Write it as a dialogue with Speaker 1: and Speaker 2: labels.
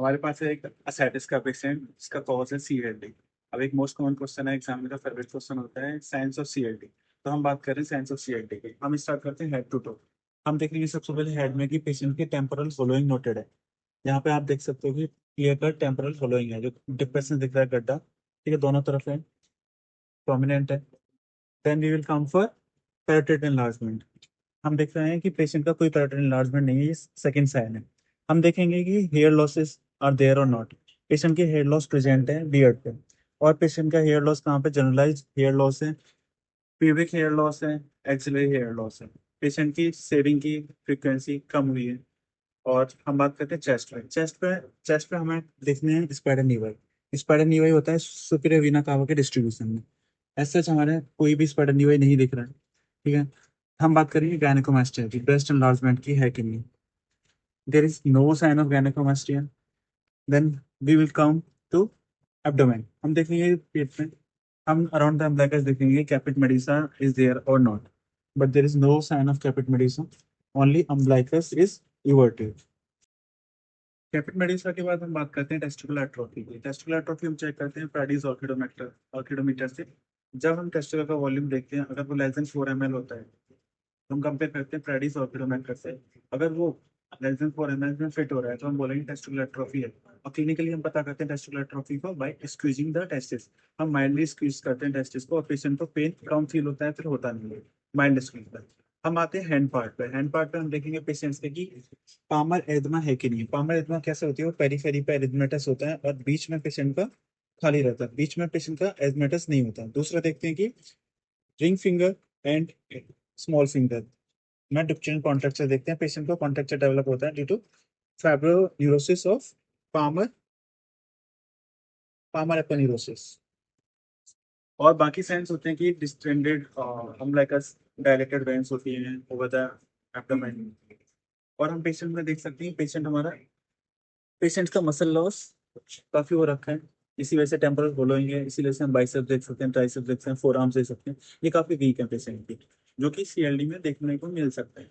Speaker 1: हमारे पास है एक ascites का पेशेंट, इसका कॉज है सीएलडी। अब एक मोस्ट कॉमन क्वेश्चन है, एग्जाम का फेवरेट क्वेश्चन होता है साइंस ऑफ सीएलडी। तो हम बात कर रहे हैं साइंस ऑफ सीएलडी की। हम स्टार्ट करते हैं हेड टू टो। हम देखेंगे सबसे पहले हेड में कि पेशेंट के टेम्पोरल फॉलोइंग नोटेड है। यहाँ पे आप देख सकते हो कि क्लियर कट टेम्पोरल फॉलोइंग है, जो डिप्रेशन दिख रहा है गड्ढा, ठीक है, दोनों तरफ है, प्रोमिनेंट है। Then we will come for parotid enlargement. हम देख रहे हैं कि पेशेंट का कोई पैरोटिड एनलार्जमेंट नहीं है, ये सेकंड साइन है। हम देखेंगे कि हेयर लॉसेस आर देयर और नॉट। पेशेंट के हेयर लॉस प्रेजेंट है बियर्ड पे। और पेशेंट का हेयर लॉस कहाँ पे? जनरलाइज हेयर लॉस है, प्यूबिक हेयर लॉस है, एक्सिलरी हेयर लॉस है। पेशेंट की शेविंग की फ्रीक्वेंसी कम हुई है। और हम बात करते हैं चेस्ट पे। चेस्ट पे हमें देखने हैं स्पाइडर नीवाई। स्पाइडर नीवाई होता है सुपीरियर वीना कावा के डिस्ट्रीब्यूशन में। ऐसा हमारे कोई भी स्पाइडर नीवाई नहीं दिख रहा है, ठीक है। हम बात करेंगे गायनेकोमास्टिया की, ब्रेस्ट एनलार्जमेंट की है कि नहीं। There is no sign of gynaecomastia. Then we will come to abdomen. हम देखेंगे पेट में, हम अराउंड द अम्बिलिकस देखेंगे कैपिट मेडिसा इज देयर और not, but there is no sign of caput medusae, only umbilicus is everted. Caput medusae के बाद हम बात करते हैं टेस्टिकुलर एट्रोफी की। टेस्टिकुलर एट्रोफी हम चेक करते हैं प्राइडिस ऑर्किडोमीटर से। जब हम टेस्टिकुलर का वॉल्यूम देखते हैं, अगर वो लेस देन 4 ml होता है, तो हम कंपेयर करते हैं प्राइडिस ऑर्किडोमीटर से। अगर वो लेस देन 4 ml में फिट हो रहा है, तो हम बोलेंगे टेस्टिकुलर एट्रोफी है। और क्लिनिकली हम पता करते हैं टेस्टिकुलर एट्रोफी को बाय स्क्वीजिंग द टेस्टिस। हम माइल्डली स्क्वीज करते हैं टेस्टिस को, और पेशेंट को पेन कम फील होता है, फिर होता नहीं है माइल्ड स्क्वीज पर। हम आते हैं हैंड पार्ट पे। हैंड पार्ट पे हम देखेंगे पेशेंट्स के कि पामर एदमा है कि नहीं। पामर एदमा कैसे होती है? वो पेरीफेरी पे एरिथमेटस होता है, और बीच में पेशेंट का खाली रहता है, बीच में पेशेंट का एरिथमेटस नहीं होता। दूसरा देखते हैं कि ring finger and small finger में डिप्चुअल कॉन्ट्रैक्चर देखते हैं। पेशेंट को कॉन्ट्रैक्चर डेवलप होता है due to fibroneurosis of palmar palmar aponeurosis. और बाकी साइंस होते हैं कि डिस्टेंडेड अम्बिलिकस, डायलेटेड वेन्स होती हैं ओवर द एब्डोमेन। और हम पेशेंट में देख सकते हैं, पेशेंट का मसल लॉस काफी हो रखा है। इसी वजह से टेम्पोरल फॉलोइंग है, इसी वजह से हम बाइसेप्स देख सकते हैं, ट्राइसेप्स देख सकते हैं, फोर आर्म्स देख सकते हैं। ये काफी वीक है पेशेंट की, जो कि सीएलडी में देखने को मिल सकता है।